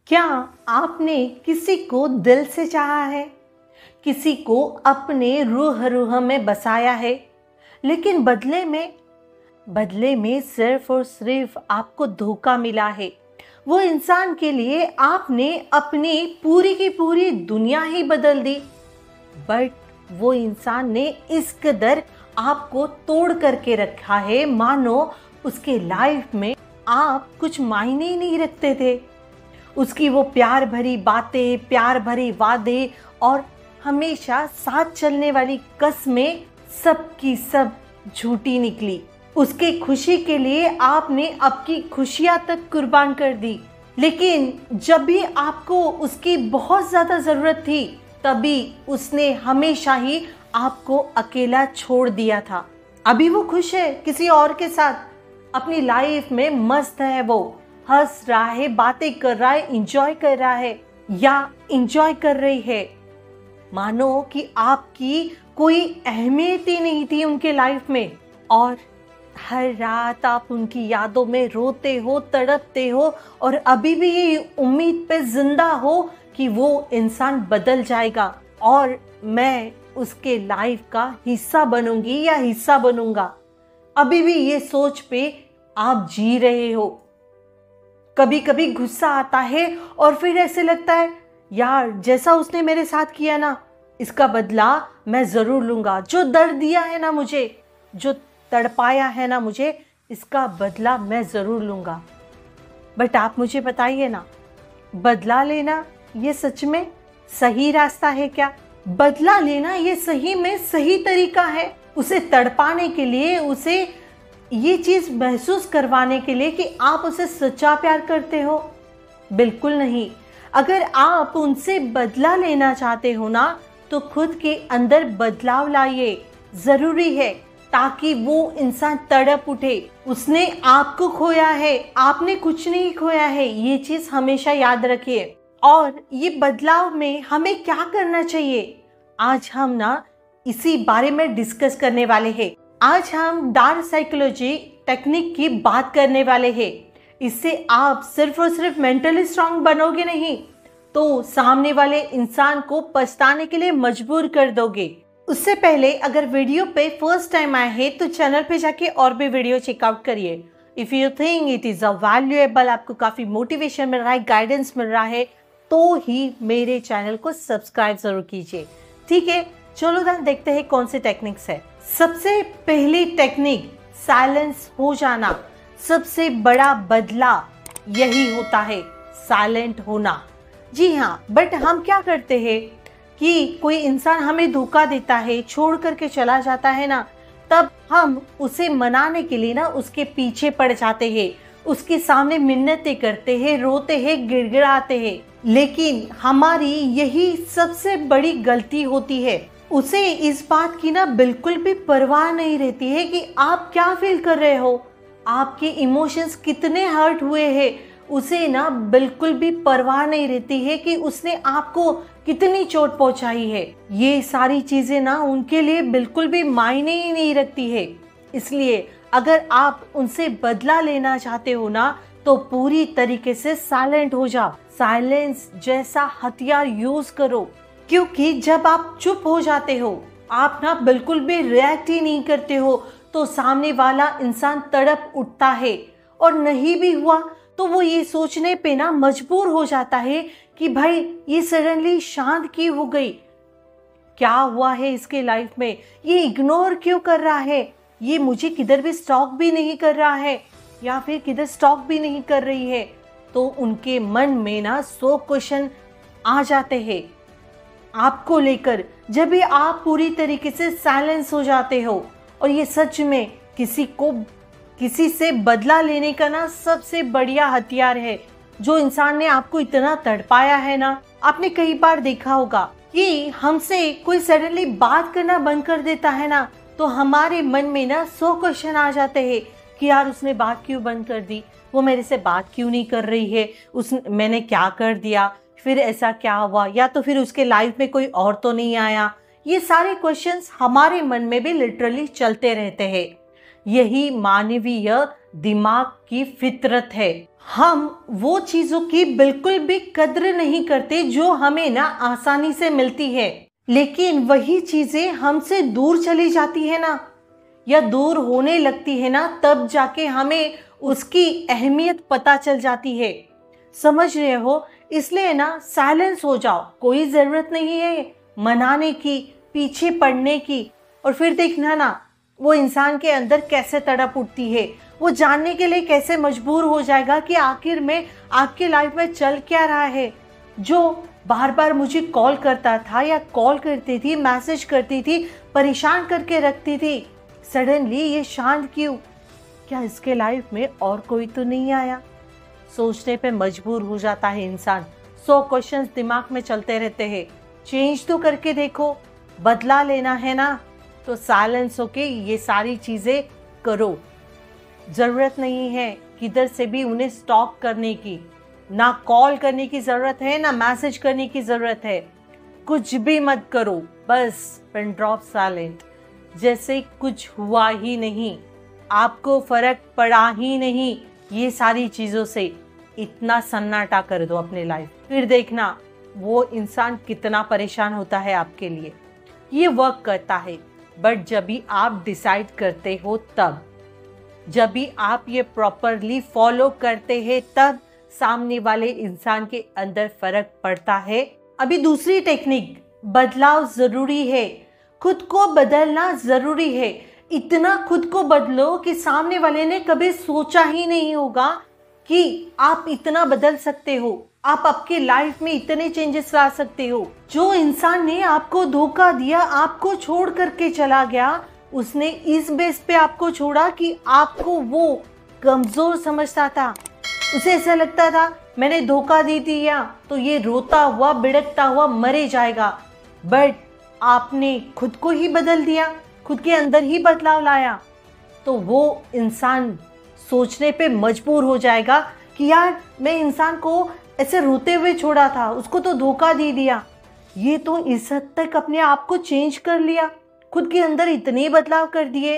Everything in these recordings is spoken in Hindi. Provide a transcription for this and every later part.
क्या आपने किसी को दिल से चाहा है, किसी को अपने रूह में बसाया है, लेकिन बदले में सिर्फ और सिर्फ आपको धोखा मिला है। वो इंसान के लिए आपने अपनी पूरी की पूरी दुनिया ही बदल दी, बट वो इंसान ने इस कदर आपको तोड़ करके रखा है मानो उसके लाइफ में आप कुछ मायने ही नहीं रखते थे। उसकी वो प्यार भरी बातें, प्यार भरे वादे और हमेशा साथ चलने वाली कस्में सब की सब झूठी निकली। उसके खुशी के लिए आपने आपकी खुशियां तक कुर्बान कर दी, लेकिन जब भी आपको उसकी बहुत ज़्यादा ज़रूरत थी तभी उसने हमेशा ही आपको अकेला छोड़ दिया था। अभी वो खुश है किसी और के साथ, अपनी लाइफ में मस्त है, वो हंस रहा है, बातें कर रहा है, इंजॉय कर रहा है या इंजॉय कर रही है। मानो कि आपकी कोई अहमियत ही नहीं थी उनके लाइफ में, और हर रात आप उनकी यादों में रोते हो, तड़पते हो और अभी भी ये उम्मीद पे जिंदा हो कि वो इंसान बदल जाएगा और मैं उसके लाइफ का हिस्सा बनूंगी या हिस्सा बनूंगा। अभी भी ये सोच पे आप जी रहे हो। कभी कभी गुस्सा आता है और फिर ऐसे लगता है यार जैसा उसने मेरे साथ किया ना, इसका बदला मैं ज़रूर लूँगा। जो दर्द दिया है ना मुझे, जो तड़पाया है ना मुझे, इसका बदला मैं ज़रूर लूँगा। बट आप मुझे बताइए ना, बदला लेना ये सच में सही रास्ता है क्या? बदला लेना ये सही में सही तरीका है उसे तड़पाने के लिए, उसे ये चीज़ महसूस करवाने के लिए कि आप उसे सच्चा प्यार करते हो? बिल्कुल नहीं। अगर आप उनसे बदला लेना चाहते हो ना, तो खुद के अंदर बदलाव लाइए, ज़रूरी है, ताकि वो इंसान तड़प उठे। उसने आपको खोया है, आपने कुछ नहीं खोया है, ये चीज़ हमेशा याद रखिए। और ये बदलाव में हमें क्या करना चाहिए, आज हम ना इसी बारे में डिस्कस करने वाले हैं। आज हम डार्क साइकोलॉजी टेक्निक की बात करने वाले हैं। इससे आप सिर्फ और सिर्फ मेंटली स्ट्रांग बनोगे नहीं, तो सामने वाले इंसान को पछताने के लिए मजबूर कर दोगे। उससे पहले अगर वीडियो पे फर्स्ट टाइम आए हैं तो चैनल पे जाके और भी वीडियो चेकआउट करिए। If you think it is a valuable, आपको काफ़ी मोटिवेशन मिल रहा है, गाइडेंस मिल रहा है, तो ही मेरे चैनल को सब्सक्राइब ज़रूर कीजिए। ठीक है, चलो then देखते हैं कौन से टेक्निक्स है। सबसे पहली टेक्निक साइलेंस हो जाना। सबसे बड़ा बदला यही होता है, साइलेंट होना। जी हाँ, बट हम क्या करते हैं कि कोई इंसान हमें धोखा देता है, छोड़ करके चला जाता है ना, तब हम उसे मनाने के लिए ना उसके पीछे पड़ जाते हैं, उसके सामने मिन्नतें करते हैं, रोते हैं, गिड़गिड़ाते हैं। लेकिन हमारी यही सबसे बड़ी गलती होती है। उसे इस बात की ना बिल्कुल भी परवाह नहीं रहती है कि आप क्या फील कर रहे हो, आपके इमोशंस कितने हर्ट हुए हैं। उसे ना बिल्कुल भी परवाह नहीं रहती है कि उसने आपको कितनी चोट पहुंचाई है। ये सारी चीजें ना उनके लिए बिल्कुल भी मायने ही नहीं रखती है। इसलिए अगर आप उनसे बदला लेना चाहते हो ना, तो पूरी तरीके से साइलेंट हो जाओ। साइलेंस जैसा हथियार यूज करो, क्योंकि जब आप चुप हो जाते हो, आप ना बिल्कुल भी रिएक्ट ही नहीं करते हो, तो सामने वाला इंसान तड़प उठता है। और नहीं भी हुआ तो वो ये सोचने पे ना मजबूर हो जाता है कि भाई ये सडनली शांत क्यों हो गई, क्या हुआ है इसके लाइफ में, ये इग्नोर क्यों कर रहा है, ये मुझे किधर भी स्टॉक भी नहीं कर रहा है या फिर किधर स्टॉक भी नहीं कर रही है। तो उनके मन में ना 100 क्वेश्चन आ जाते हैं आपको लेकर, जब भी आप पूरी तरीके से साइलेंस हो जाते हो। और ये सच में किसी से बदला लेने का ना सबसे बढ़िया हथियार है। जो इंसान ने आपको इतना तड़पाया है ना, आपने कई बार देखा होगा कि हमसे कोई सडनली बात करना बंद कर देता है ना, तो हमारे मन में ना 100 क्वेश्चन आ जाते हैं कि यार उसने बात क्यों बंद कर दी, वो मेरे से बात क्यों नहीं कर रही है, मैंने क्या कर दिया, फिर ऐसा क्या हुआ, या तो फिर उसके लाइफ में कोई और तो नहीं आया। ये सारे क्वेश्चंस हमारे मन में भी लिटरली चलते रहते हैं। यही मानवीय दिमाग की फितरत है। हम वो चीजों की बिल्कुल भी कद्र नहीं करते जो हमें ना आसानी से मिलती है, लेकिन वही चीजें हमसे दूर चली जाती है ना, या दूर होने लगती है ना, तब जाके हमें उसकी अहमियत पता चल जाती है। समझ रहे हो? इसलिए ना साइलेंस हो जाओ। कोई जरूरत नहीं है मनाने की, पीछे पड़ने की। और फिर देखना ना वो इंसान के अंदर कैसे तड़प उठती है, वो जानने के लिए कैसे मजबूर हो जाएगा कि आखिर में आपकी लाइफ में चल क्या रहा है। जो बार बार मुझे कॉल करता था या कॉल करती थी, मैसेज करती थी, परेशान करके रखती थी, सडनली ये शांत क्यों? क्या इसके लाइफ में और कोई तो नहीं आया? सोचने पे मजबूर हो जाता है इंसान। 100 क्वेश्चंस दिमाग में चलते रहते हैं। चेंज तो करके देखो, बदला लेना है ना, तो साइलेंस होके ये सारी चीजें करो। जरूरत नहीं है किधर से भी उन्हें स्टॉक करने की, ना कॉल करने की जरूरत है, ना मैसेज करने की जरूरत है। कुछ भी मत करो, बस पिन ड्रॉप साइलेंट, जैसे कुछ हुआ ही नहीं, आपको फर्क पड़ा ही नहीं। ये सारी चीजों से इतना सन्नाटा कर दो अपने लाइफ, फिर देखना वो इंसान कितना परेशान होता है आपके लिए। ये वर्क करता है, बट जब भी आप डिसाइड करते हो तब, जब भी आप ये प्रॉपरली फॉलो करते हैं, तब सामने वाले इंसान के अंदर फर्क पड़ता है। अभी दूसरी टेक्निक, बदलाव जरूरी है, खुद को बदलना जरूरी है। इतना खुद को बदलो कि सामने वाले ने कभी सोचा ही नहीं होगा कि आप इतना बदल सकते हो, आप आपके लाइफ में इतने चेंजेस ला सकते हो। जो इंसान ने आपको धोखा दिया, आपको छोड़ करके चला गया, उसने इस बेस पे आपको छोड़ा कि आपको वो कमजोर समझता था। उसे ऐसा लगता था मैंने धोखा दे दिया तो ये रोता हुआ बिड़कता हुआ मरे जाएगा, बट आपने खुद को ही बदल दिया, खुद के अंदर ही बदलाव लाया, तो वो इंसान सोचने पे मजबूर हो जाएगा कि यार मैं इंसान को ऐसे रोते हुए छोड़ा था, उसको तो धोखा दे दिया, ये तो इस हद तक अपने आप को चेंज कर लिया, खुद के अंदर इतने बदलाव कर दिए,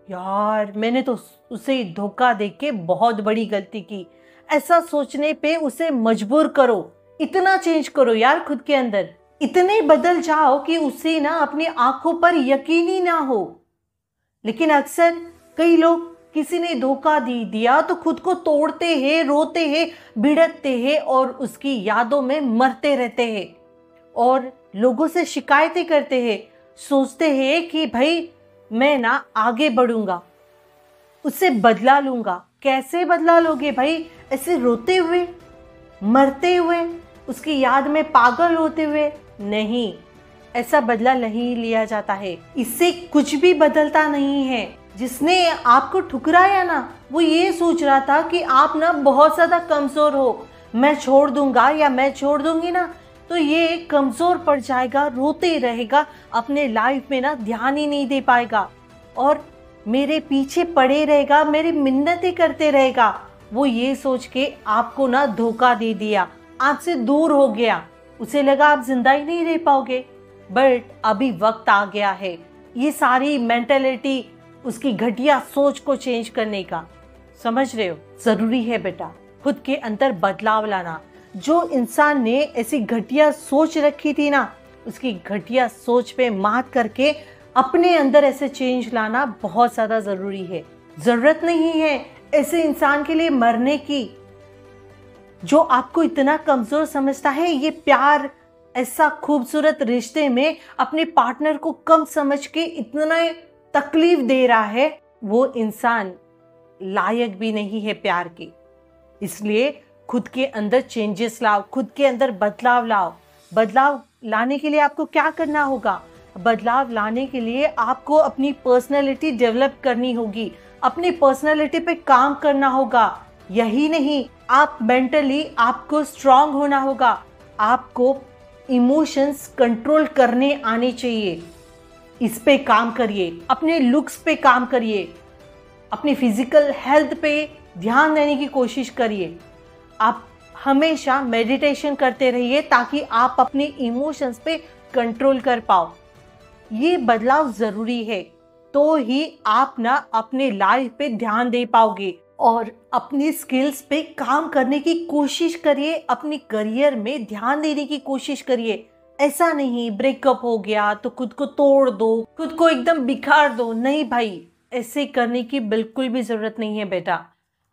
यार मैंने तो उसे धोखा देके बहुत बड़ी गलती की। ऐसा सोचने पे उसे मजबूर करो, इतना चेंज करो यार खुद के अंदर, इतने बदल जाओ कि उसे ना अपनी आंखों पर यकीन ही ना हो। लेकिन अक्सर कई लोग, किसी ने धोखा दे दिया तो खुद को तोड़ते हैं, रोते हैं, भिड़कते हैं और उसकी यादों में मरते रहते हैं और लोगों से शिकायतें करते हैं। सोचते हैं कि भाई मैं ना आगे बढ़ूंगा, उससे बदला लूंगा। कैसे बदला लोगे भाई? ऐसे रोते हुए, मरते हुए, उसकी याद में पागल होते हुए? नहीं, ऐसा बदला नहीं लिया जाता है, इससे कुछ भी बदलता नहीं है। जिसने आपको ठुकराया ना, वो ये सोच रहा था कि आप ना बहुत ज्यादा कमजोर हो, मैं छोड़ दूंगा या मैं छोड़ दूंगी ना तो ये कमजोर पड़ जाएगा, रोते रहेगा, अपने लाइफ में ना ध्यान ही नहीं दे पाएगा और मेरे पीछे पड़े रहेगा, मेरी मिन्नतें करते रहेगा। वो ये सोच के आपको ना धोखा दे दिया, आपसे दूर हो गया, उसे लगा आप जिंदा ही नहीं रह पाओगे। बट अभी वक्त आ गया है ये सारी मेंटेलिटी, उसकी घटिया सोच को चेंज करने का। समझ रहे हो? जरूरी है बेटा खुद के अंदर बदलाव लाना। जो इंसान ने ऐसी घटिया सोच रखी थी ना, उसकी घटिया सोच पे मात करके अपने अंदर ऐसे चेंज लाना बहुत ज्यादा जरूरी है। जरूरत नहीं है ऐसे इंसान के लिए मरने की जो आपको इतना कमजोर समझता है। ये प्यार, ऐसा खूबसूरत रिश्ते में अपने पार्टनर को कम समझ के इतना तकलीफ दे रहा है, वो इंसान लायक भी नहीं है प्यार की। इसलिए खुद के अंदर चेंजेस लाओ, खुद के अंदर बदलाव लाओ। बदलाव लाने के लिए आपको क्या करना होगा? बदलाव लाने के लिए आपको अपनी पर्सनैलिटी डेवलप करनी होगी, अपनी पर्सनैलिटी पे काम करना होगा। यही नहीं, आप मेंटली आपको स्ट्रांग होना होगा, आपको इमोशंस कंट्रोल करने आने चाहिए। इस पे काम करिए, अपने लुक्स पे काम करिए, अपनी फिजिकल हेल्थ पे ध्यान देने की कोशिश करिए। आप हमेशा मेडिटेशन करते रहिए ताकि आप अपने इमोशंस पे कंट्रोल कर पाओ। ये बदलाव जरूरी है। तो ही आप ना अपने लाइफ पे ध्यान दे पाओगे और अपनी स्किल्स पे काम करने की कोशिश करिए, अपनी करियर में ध्यान देने की कोशिश करिए। ऐसा नहीं ब्रेकअप हो गया तो खुद को तोड़ दो, खुद को एकदम बिखार दो। नहीं भाई, ऐसे करने की बिल्कुल भी जरूरत नहीं है बेटा।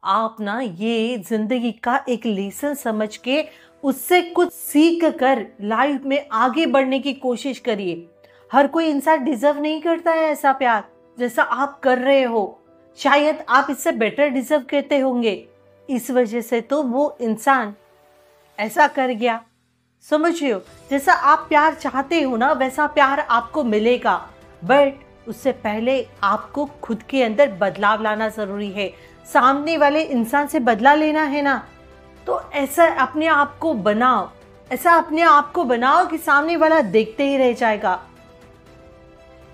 आप ना ये जिंदगी का एक लेसन समझ के उससे कुछ सीख कर लाइफ में आगे बढ़ने की कोशिश करिए। हर कोई इंसान डिजर्व नहीं करता है ऐसा प्यार जैसा आप कर रहे हो। शायद आप इससे बेटर डिजर्व करते होंगे, इस वजह से तो वो इंसान ऐसा कर गया। समझ रहे हो? जैसा आप प्यार चाहते हो ना वैसा प्यार आपको मिलेगा, बट उससे पहले आपको खुद के अंदर बदलाव लाना जरूरी है। सामने वाले इंसान से बदला लेना है ना, तो ऐसा अपने आप को बनाओ, ऐसा अपने आप को बनाओ कि सामने वाला देखते ही रह जाएगा।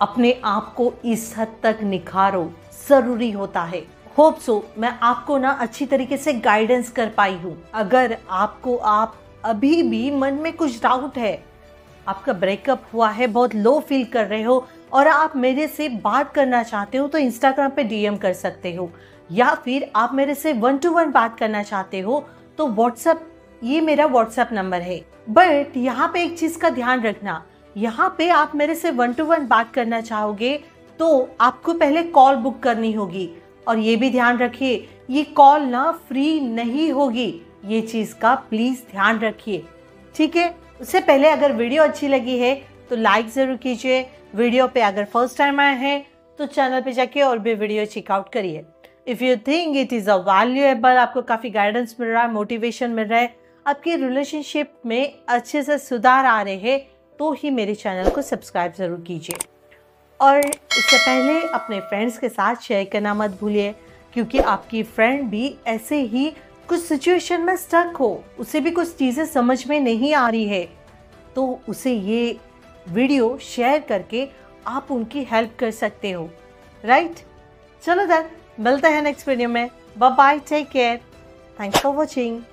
अपने आप को इस हद तक निखारो, जरूरी होता है। होप सो मैं आपको ना अच्छी तरीके से गाइडेंस कर पाई हूँ। अगर आपको अभी भी मन में कुछ डाउट है, आपका ब्रेकअप हुआ है, बहुत लो फील कर रहे हो और आप मेरे से बात करना चाहते हो, तो इंस्टाग्राम पे डीएम कर सकते हो, या फिर आप मेरे से 1-to-1 बात करना चाहते हो तो व्हाट्सएप, ये मेरा व्हाट्सएप नंबर है। बट यहाँ पे एक चीज का ध्यान रखना, यहाँ पे आप मेरे से 1-to-1 बात करना चाहोगे तो आपको पहले कॉल बुक करनी होगी। और ये भी ध्यान रखिए, ये कॉल ना फ्री नहीं होगी, ये चीज का प्लीज ध्यान रखिए, ठीक है? उससे पहले अगर वीडियो अच्छी लगी है तो लाइक जरूर कीजिए। वीडियो पे अगर फर्स्ट टाइम आए हैं तो चैनल पे जाके और भी वीडियो चेकआउट करिए। If you think it is a valuable, आपको काफ़ी गाइडेंस मिल रहा है, मोटिवेशन मिल रहा है, आपकी रिलेशनशिप में अच्छे से सुधार आ रहे हैं, तो ही मेरे चैनल को सब्सक्राइब ज़रूर कीजिए। और इससे पहले अपने फ्रेंड्स के साथ शेयर करना मत भूलिए, क्योंकि आपकी फ्रेंड भी ऐसे ही कुछ सिचुएशन में स्टक हो, उसे भी कुछ चीज़ें समझ में नहीं आ रही है, तो उसे ये वीडियो शेयर करके आप उनकी हेल्प कर सकते हो, राइट? चलो देन, मिलते हैं नेक्स्ट वीडियो में। Bye bye, take care, thanks for watching.